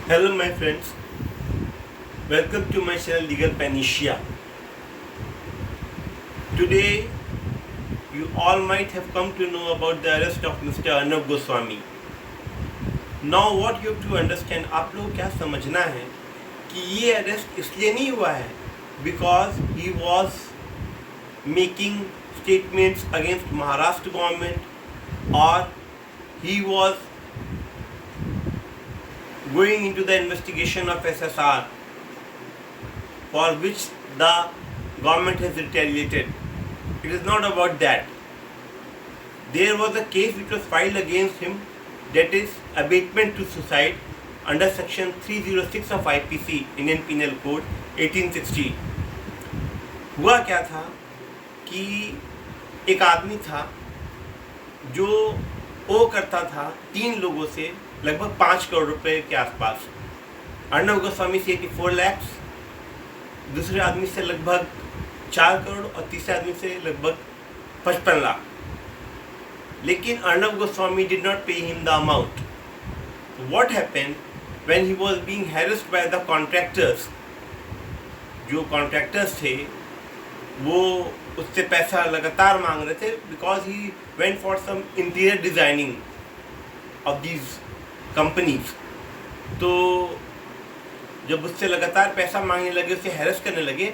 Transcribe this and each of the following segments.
Hello my friends, welcome to my channel Legal Panacea. Today you all might have come to know about the arrest of Mr. Arnab Goswami. Now what you have to understand, आप लोग क्या समझना है कि ये arrest इसलिए नहीं हुआ है because he was making statements against Maharashtra government or he was going into the investigation of SSR for which the government has retaliated. It is not about that. There was a case which was filed against him, that is abatement to suicide under section 306 of IPC, Indian Penal Code 1860. हुआ क्या था कि एक आदमी था जो ओ करता था 3 लोगों से लगभग 5 करोड़ रुपए के आसपास। अर्नब गोस्वामी से 84 लाख, दूसरे आदमी से लगभग 4 करोड़ और तीसरे आदमी से लगभग 55 लाख। लेकिन Arnab Goswami did not pay him the amount. What happened when he was being harassed by the contractors? जो कॉन्ट्रैक्टर्स थे वो उससे पैसा लगातार मांग रहे थे because he went for some interior designing of these companies. तो जब उससे लगातार पैसा मांगने लगे, उसे हैरेस करने लगे,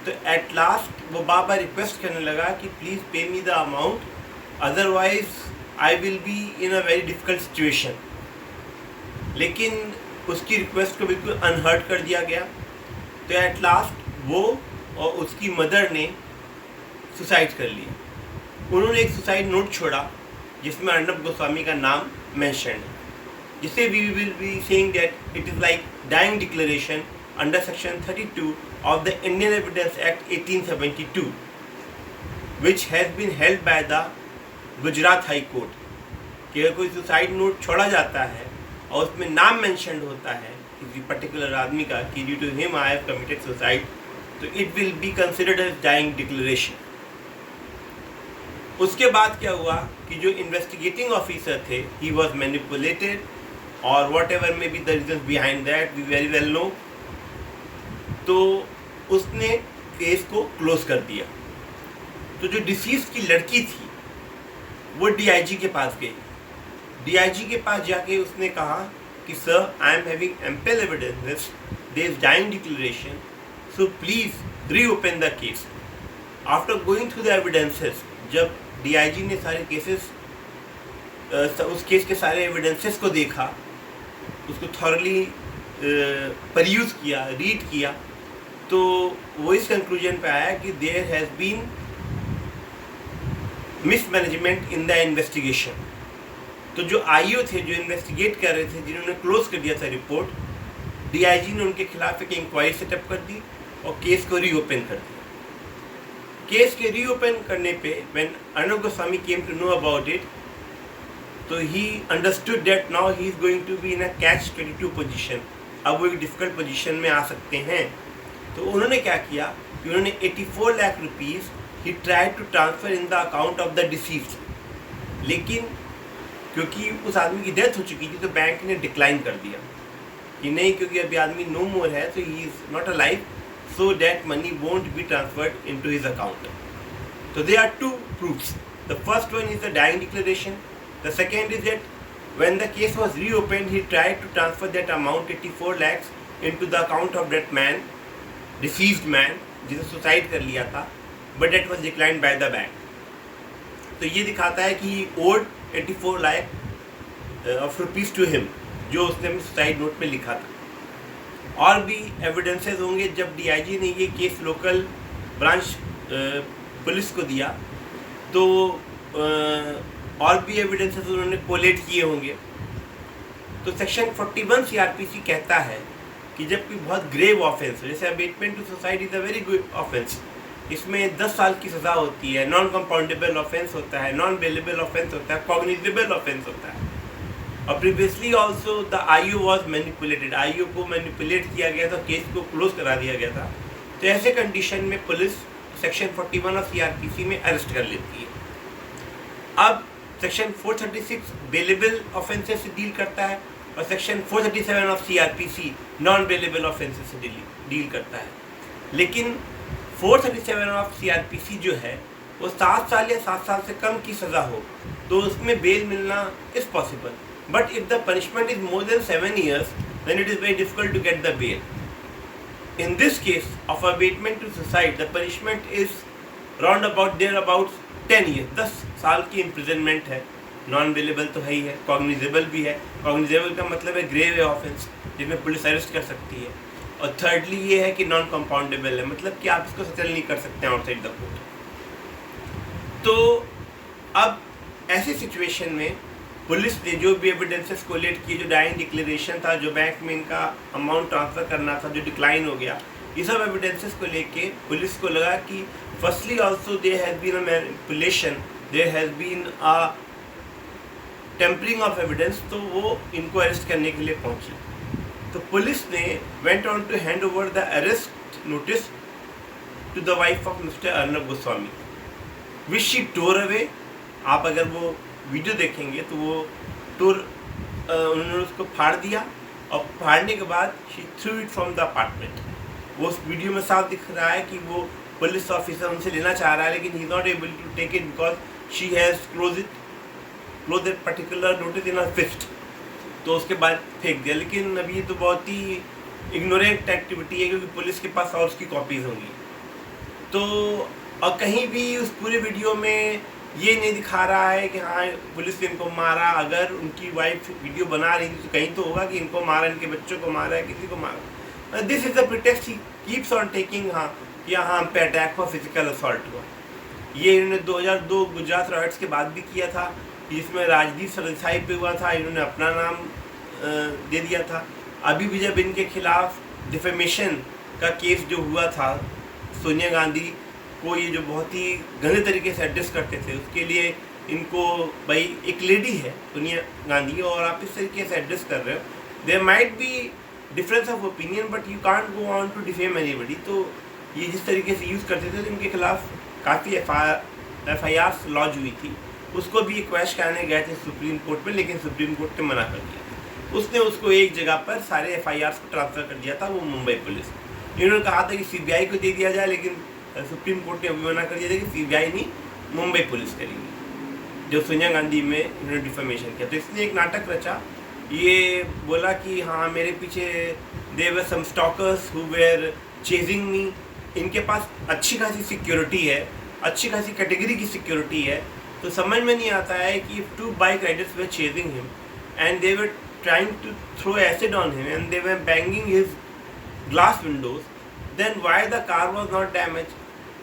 तो एट लास्ट वो बार बार रिक्वेस्ट करने लगा कि प्लीज़ पे me the amount, otherwise I will be in a very difficult situation. लेकिन उसकी रिक्वेस्ट को बिल्कुल अनहर्ट कर दिया गया। तो एट लास्ट वो और उसकी मदर ने सुसाइड कर लिया। उन्होंने एक सुसाइड नोट छोड़ा जिसमें अर्नब गोस्वामी का नाम मेंशन है, जिसे we will be saying that it is like dying declaration under section 32 of the Indian Evidence Act 1872, which has been held by the Gujarat high court. कि अगर कोई सुसाइड नोट छोड़ा जाता है और उसमें नाम मेंशन होता है किसी पर्टिकुलर आदमी का कि due to him I have committed suicide, तो it will be considered as dying declaration. उसके बाद क्या हुआ कि जो इन्वेस्टिगेटिंग ऑफिसर थे, ही वॉज मैनिपुलेटेड और whatever may be the reason behind that we very well know. तो उसने केस को क्लोज कर दिया। तो जो डिसीज की लड़की थी वो डीआईजी के पास गई। डीआईजी के पास जाके उसने कहा कि sir, I am having ample evidences, there is dying declaration, so please reopen the case. After going through the evidences, जब डीआईजी ने सारे केसेस उस केस के सारे एविडेंसेस को देखा, उसको थॉरली परयूज किया, रीड किया, तो वो इस कंक्लूजन पे आया कि there has been mismanagement in the investigation. तो जो आईओ थे, जो इन्वेस्टिगेट कर रहे थे, जिन्होंने क्लोज कर दिया था रिपोर्ट, डीआईजी ने उनके खिलाफ एक इंक्वायरी सेटअप कर दी और केस को रीओपन कर दिया। केस के रीओपन करने पे when Arnab Goswami came to know about it, तो he understood that now he is going to be in a catch 22 position. अब वो एक डिफिकल्ट पोजीशन में आ सकते हैं। तो उन्होंने क्या किया कि उन्होंने 84 lakh rupees he try to transfer in the account of the deceased. लेकिन क्योंकि उस आदमी की डेथ हो चुकी थी, तो बैंक ने डिक्लाइन कर दिया कि नहीं, क्योंकि अभी आदमी नो मोर है, तो he is not alive, so that money won't be transferred into his account. So there are two proofs. The first one is the dying declaration. The second is that when the case was reopened, he tried to transfer that amount, 84 lakhs, into the account of that man, deceased man, जिसे suicide कर लिया था, but that was declined by the bank. तो ये दिखाता है कि he owed 84 lakh of rupees to him, जो उसने अपने सुसाइड नोट में लिखा था। और भी एविडेंसेस होंगे। जब डीआईजी ने ये केस लोकल ब्रांच पुलिस को दिया, तो और भी एविडेंसेस उन्होंने कोलेट किए होंगे। तो सेक्शन 41 सीआरपीसी कहता है कि जब कोई बहुत ग्रेव ऑफेंस, जैसे abetment to suicide is a very good offence, इसमें 10 साल की सज़ा होती है, नॉन कंपाउंडेबल ऑफेंस होता है, नॉन बेलेबल ऑफेंस होता है, कॉग्निजेबल ऑफेंस होता है। और previously also the IO was manipulated, IO को मैनिपुलेट किया गया था, केस को क्लोज करा दिया गया था। तो ऐसे कंडीशन में पुलिस सेक्शन 41 ऑफ सीआरपीसी में अरेस्ट कर लेती है। अब सेक्शन 436 बेलेबल ऑफेंसेस से डील करता है और section 437 of CRPC non bailable offences से डील करता है। लेकिन 437 ऑफ CRPC जो है वो 7 साल या 7 साल से कम की सज़ा हो तो उसमें बेल मिलना is possible, but if the punishment is more than 7 years then it is very difficult to get the bail. In this case of abatement to suicide, the punishment is round about there about 10 years. 10 साल की imprisonment है। Non bailable तो है ही है, cognizable भी है। Cognizable का मतलब है ग्रेव ऑफेंस जिसमें पुलिस अरेस्ट कर सकती है। और थर्डली ये है कि नॉन कंपाउंडेबल है, मतलब कि आप इसको सेटल नहीं कर सकते हैं आउटसाइड द कोर्ट। तो अब ऐसी सिचुएशन में पुलिस ने जो भी एविडेंसेस कोलेक्ट किए, जो डाइंग डिक्लेरेशन था, जो बैंक में इनका अमाउंट ट्रांसफ़र करना था जो डिक्लाइन हो गया, ये सब एविडेंसेस को लेके पुलिस को लगा कि firstly also there has been a manipulation, there has been a tampering of evidence, तो वो इनको अरेस्ट करने के लिए पहुंची। तो पुलिस ने went on to hand over the arrest notice to the wife of mister Arnab Goswami which she tore away. आप अगर वो वीडियो देखेंगे तो वो उन्होंने उसको फाड़ दिया और फाड़ने के बाद she threw it from the apartment. वो उस वीडियो में साफ दिख रहा है कि वो पुलिस ऑफिसर उनसे लेना चाह रहा है लेकिन he not able to take it because she has close that particular notice in her fist. तो उसके बाद फेंक दिया। लेकिन अभी ये तो बहुत ही इग्नोरेंट एक्टिविटी है क्योंकि पुलिस के पास और उसकी कॉपीज़ होंगी। तो और कहीं भी उस पूरे वीडियो में ये नहीं दिखा रहा है कि हाँ पुलिस ने इनको मारा। अगर उनकी वाइफ वीडियो बना रही थी तो कहीं तो होगा कि इनको मारा, इनके बच्चों को मारा है, किसी को मारा। This is the pretext he keeps on taking, हाँ कि हाँ हम पे अटैक हुआ, फिजिकल असॉल्ट हुआ। ये इन्होंने 2002 गुजरात रॉयट्स के बाद भी किया था जिसमें राजदीप सरदेसाई पे हुआ था, इन्होंने अपना नाम दे दिया था। अभी भी जब इनके खिलाफ डिफेमेशन का केस जो हुआ था, सोनिया गांधी को ये जो बहुत ही गंदे तरीके से एड्रेस करते थे, उसके लिए इनको भाई एक लेडी है सोनिया गांधी और आप इस तरीके से एड्रेस कर रहे हो, there might be difference of opinion but you can't go on to defame anybody. तो ये जिस तरीके से यूज़ करते थे तो इनके खिलाफ काफ़ी FIRs लॉन्च हुई थी। उसको भी क्वेश्चन कराने गए थे सुप्रीम कोर्ट में, लेकिन सुप्रीम कोर्ट ने मना कर दिया। उसने उसको एक जगह पर सारे FIRs को ट्रांसफ़र कर दिया था, वो मुंबई पुलिस। इन्होंने कहा था कि CBI को दे दिया जाए, लेकिन सुप्रीम कोर्ट ने अभी मना कर दिया था कि CBI नहीं मुंबई पुलिस करेगी जो सोनिया गांधी में इन्होंने डिफेमेशन किया। तो इसने एक नाटक रचा, ये बोला कि हाँ मेरे पीछे there were some stalkers who were chasing me. इनके पास अच्छी खासी सिक्योरिटी है, अच्छी खासी कैटेगरी की सिक्योरिटी है। तो समझ में नहीं आता है कि two bike riders were chasing him and they were trying to throw acid on him and they were banging his glass windows, then why the car was not damaged,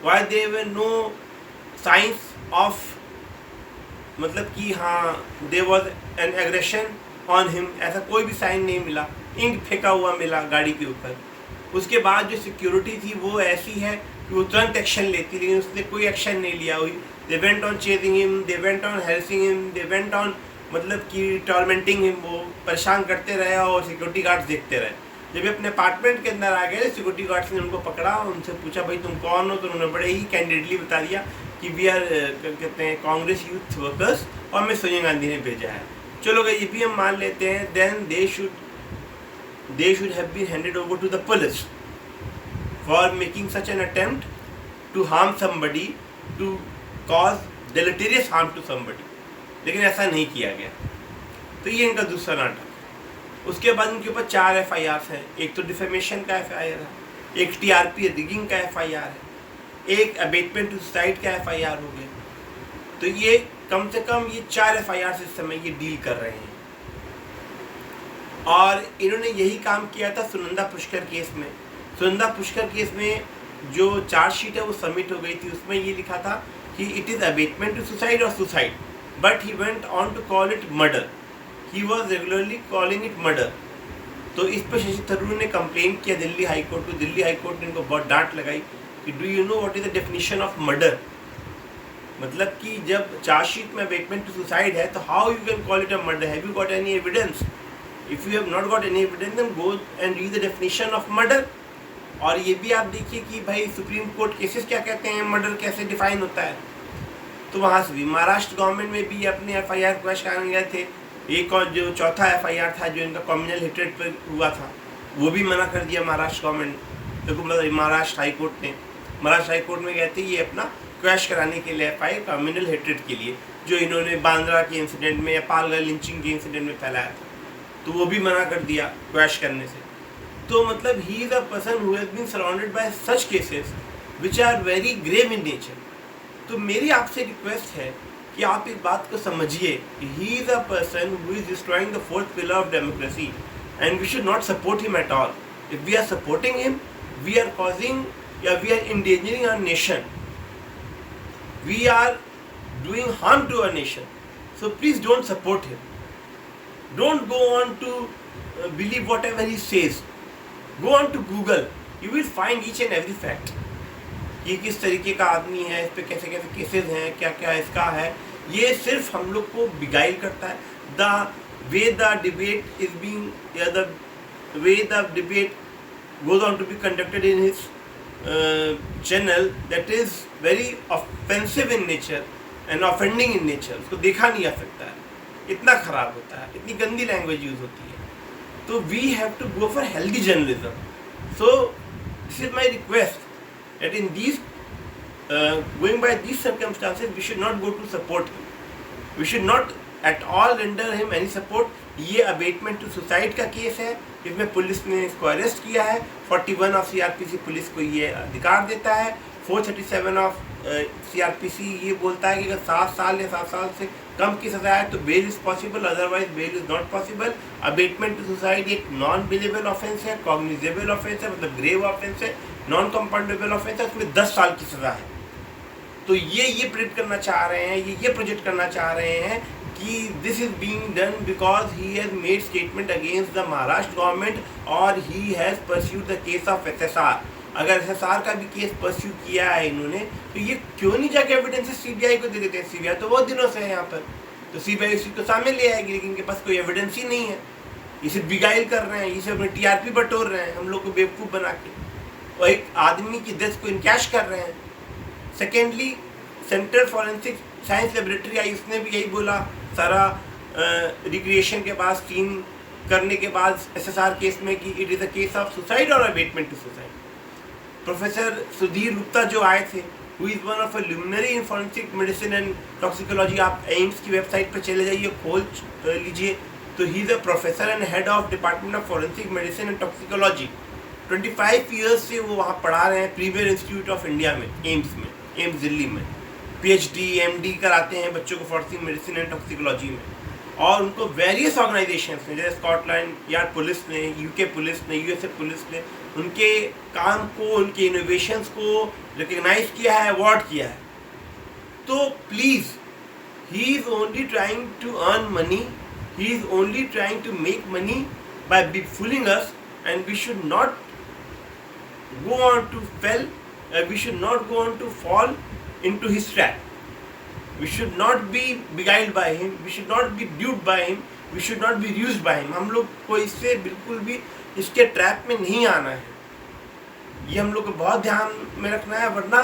why there were no signs of मतलब कि हाँ there was an aggression on him, ऐसा कोई भी sign नहीं मिला। Ink फेंका हुआ मिला गाड़ी के ऊपर। उसके बाद जो सिक्योरिटी थी वो ऐसी है कि वो तुरंत एक्शन लेती, लेकिन उसने कोई एक्शन नहीं लिया। They went on chasing him, they went on Helsing him, they went on मतलब कि टॉर्मेंटिंग हिम, वो परेशान करते रहे और सिक्योरिटी गार्ड्स देखते रहे। जब ये अपने अपार्टमेंट के अंदर आ गए, सिक्योरिटी गार्ड्स ने उनको पकड़ा, उनसे पूछा भाई तुम कौन हो, तो उन्होंने बड़े ही कैंडिडेटली बता दिया कि वी आर कहते हैं कांग्रेस यूथ वर्कर्स और हमें सोनिया गांधी ने भेजा है। चलो अगर ये भी हम मान लेते हैं, then they should have been handed over to the police for making such an attempt to harm somebody, to cause deleterious harm to somebody, लेकिन ऐसा नहीं किया गया। तो ये इनका दूसरा नाटक। उसके बाद उनके ऊपर 4 FIRs हैं। एक तो डिफेमेशन का FIR है, एक TRP रिगिंग का FIR है, एक अबेटमेंट टू सुसाइड का FIR हो गया। तो ये कम से कम ये 4 FIRs इस समय ये डील कर रहे हैं। और इन्होंने यही काम किया था सुनंदा पुष्कर केस में। सुनंदा पुष्कर केस में जो चार्जशीट है वो सबमिट हो गई थी, उसमें ये लिखा था कि it is abetment to suicide और suicide, but he went on to call it murder. He was regularly calling it murder। तो इस पर शशि थरूर ने कंप्लेन किया दिल्ली हाई कोर्ट को। दिल्ली हाई कोर्ट ने इनको बहुत डांट लगाई कि do you know what is the definition of murder. मतलब कि जब चार्जशीट में अबेटमेंट टू सुसाइड है तो how you can call it a murder, have you got any evidence? If you have not got any evidence then go and read the definition of murder. और ये भी आप देखिए कि भाई सुप्रीम कोर्ट केसेस क्या कहते हैं, मर्डर कैसे डिफाइन होता है। तो वहाँ से भी महाराष्ट्र गवर्नमेंट में भी अपने FIR क्वेश्चन कराने गए थे एक और जो चौथा FIR था जो इनका कम्युनल हेट्रेड पर हुआ था, वो भी मना कर दिया महाराष्ट्र गवर्नमेंट, देखो मतलब महाराष्ट्र हाई कोर्ट ने। महाराष्ट्र हाई कोर्ट में कहते ये अपना क्रैश कराने के लिए FIR कम्युनल हेट्रेड के लिए जो इन्होंने बांद्रा के इंसिडेंट में या पालघर लिंचिंग के इंसिडेंट में फैलाया था, तो वो भी मना कर दिया क्रैश करने से। तो मतलब he is a person who has been surrounded by such cases which are very grave in nature. तो मेरी आपसे रिक्वेस्ट है कि आप इस बात को समझिए, he is a person who is destroying the fourth pillar of democracy and we should not support him at all. If we are supporting him, we are causing या we are endangering our nation, we are doing harm to our nation. So please don't support him. Don't go on to believe whatever he says. Go on to Google. You will find each and every fact. ये किस तरीके का आदमी है, इस पे कैसे कैसे केसेस हैं, क्या क्या इसका है, ये सिर्फ हम लोग को बिगाइल करता है। The way the debate is being, the way the debate goes on to be conducted in his channel, that is very offensive in nature and offending in nature, उसको देखा नहीं जा सकता है, इतना ख़राब होता है, इतनी गंदी लैंग्वेज यूज़ होती है। तो we have to go for healthy journalism. So this is my request that in these going by these circumstances we should not go to support him, we should not at all render him any support. ये abetment to suicide का case है, इसमें police ने इसको arrest किया है। 41 of CRPC police को ये अधिकार देता है। 437 ऑफ CRPC ये बोलता है कि अगर 7 साल या 7 साल से कम की सजा है तो bail is possible, otherwise bail is not possible. Abetment to suicide एक नॉन बिलेबल ऑफेंस है, कॉग्निजेबल ऑफेंस है, मतलब ग्रेव ऑफेंस है, नॉन कंपाउंडेबल ऑफेंस है, उसमें 10 साल की सजा है। तो ये प्रेडिक्ट करना चाह रहे हैं, ये प्रोजेक्ट करना चाह रहे हैं कि this is being done because he has made statement against the Maharashtra government और he has pursued the case of SSR। अगर SSR का भी केस परस्यू किया है इन्होंने, तो ये क्यों नहीं जाके एविडेंसेस CBI को दे देते हैं? CBI तो बहुत दिनों से है यहाँ पर, तो CBI उसी को सामने ले आएगी, लेकिन इनके पास कोई एविडेंस ही नहीं है। ये सिर्फ बिगाइल कर रहे हैं, ये सिर्फ अपने TRP बटोर रहे हैं हम लोग को बेवकूफ़ बना के, और एक आदमी की डेथ को इनकैश कर रहे हैं। Secondly, central forensic science laboratory I, उसने भी यही बोला सारा रिक्रिएशन के बाद सीन करने के बाद SSR केस में कि it is a case of suicide और abetment to suicide. Professor Sudhir Gupta जो आए थे, who is one of a luminary in forensic medicine and toxicology, आप एम्स की वेबसाइट पर चले जाइए, खोल लीजिए, तो he is a professor and head of department of forensic medicine and toxicology. 25 years से वो वहाँ पढ़ा रहे हैं प्रीमियर इंस्टीट्यूट ऑफ इंडिया में, एम्स दिल्ली में। PhD MD कराते हैं बच्चों को फॉरेंसिक मेडिसिन एंड टॉक्सिकोलॉजी में, और उनको वेरियस ऑर्गेनाइजेशंस ने, जैसे स्कॉटलैंड यार्ड पुलिस ने, UK पुलिस ने, USA पुलिस ने उनके काम को, उनके इनोवेशंस को रिकग्नाइज किया है, अवार्ड किया है। तो please, he is only trying to earn money, he is only trying to make money by fooling us, and we should not go on to we should not go on to fall into his trap. We should not be beguiled by him, we should not be duped by him, we should not be used by him. हम लोग को इससे बिल्कुल भी इसके trap में नहीं आना है, ये हम लोग को बहुत ध्यान में रखना है, वरना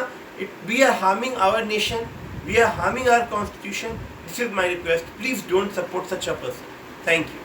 we are harming our nation, we are harming our constitution. This is my request. Please don't support such a person. Thank you.